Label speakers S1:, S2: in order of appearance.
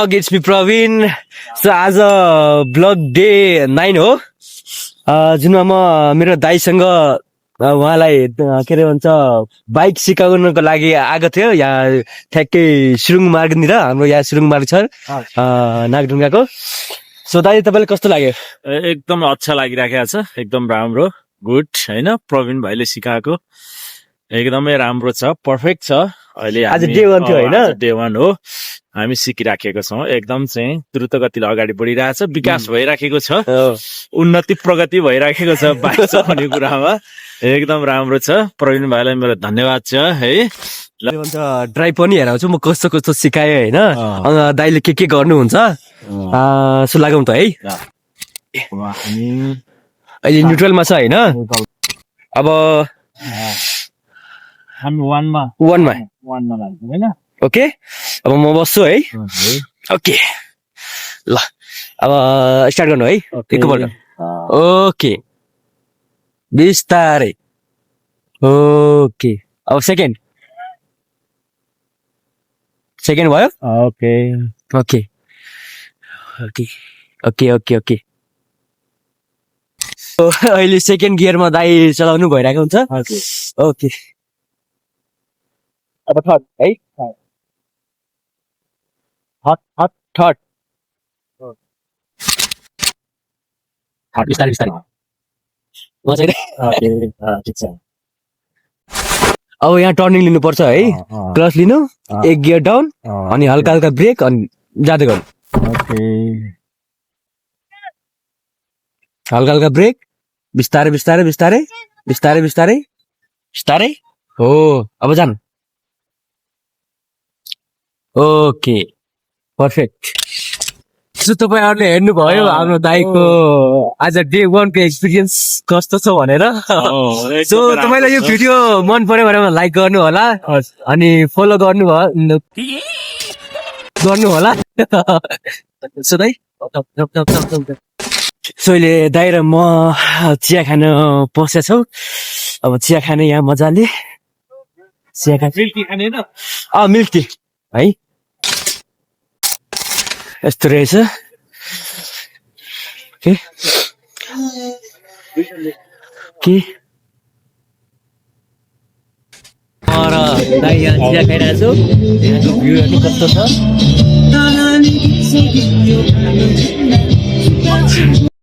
S1: It's me Praveen so आज blog day 9 हो जुनमा म मेरो दाइसँग उहाँलाई के अरे भन्छ बाइक सिकाउनको लागि आएको थियो यहाँ ठ्याक्कै सुरुङ मार्गनिर हाम्रो यहाँ सुरुङ मार्ग छ नागढुङ्गाको सो दाइ तपाईँलाई कस्तो लाग्यो
S2: एकदम अच्छा लागिराखेको छ एकदम राम्रो गुड हैन प्रवीण भाइले सिकाएको एकदमै राम्रो छ पर्फेक्ट छ अहिले
S1: आज day 1 थियो हैन
S2: डे 1 हो हामी सिकिराखेको छौँ एकदम चाहिँ द्रुत गतिले अगाडि बढिरहेछ विकास भइराखेको छ उन्नति प्रगति भइराखेको छ बाइक चलाउने कुरामा एकदम राम्रो छ प्रवीण भाइलाई मेरो धन्यवाद छ है
S1: भन्छ ड्राइभ पनि हेराउँछु म कस्तो कस्तो सिकाएँ होइन दाइले के गर्नुहुन्छ सो लागौँ त है अहिले न्युट्रलमा छ होइन अब
S2: हामी वानमा लाग्छौँ होइन
S1: ओके अब म बस्छु है ओके ल अब स्टार्ट गर्नु है एकपल्ट ओके बिस्तारै ओके अब सेकेन्ड भयो
S2: okay
S1: okay okay okay okay okay अहिले सेकेन्ड गियरमा दाइ चलाउनु भइरहेको हुन्छ ओके अब थर्ड है थर्ड बिस्तारै बिस्तारै अब यहाँ टर्निङ लिनुपर्छ है क्लच लिनु एक गियर डाउन अनि हल्का हल्का ब्रेक अनि जाँदै गर्नु हल्का हल्का ब्रेक बिस्तारै बिस्तारै बिस्तारै बिस्तारै बिस्तारै बिस्तारै हो अब जानु ओके पर्फेक्ट सो तपाईँहरूले हेर्नुभयो हाम्रो दाइको आज डे 1 को एक्सपिरियन्स कस्तो छ भनेर सो तपाईँलाई यो भिडियो मन पर्यो भने लाइक गर्नु होला अनि फलो गर्नु होला सो दाइ सो अहिले दाइ र म चिया खान पसेका छौँ अब चिया खाने यहाँ मजाले चिया खाने मिल्क टी है यस्तो रहेछ के दाइ यहाँ चिया खाइरहेको छु यहाँको भ्यूहरू कस्तो छ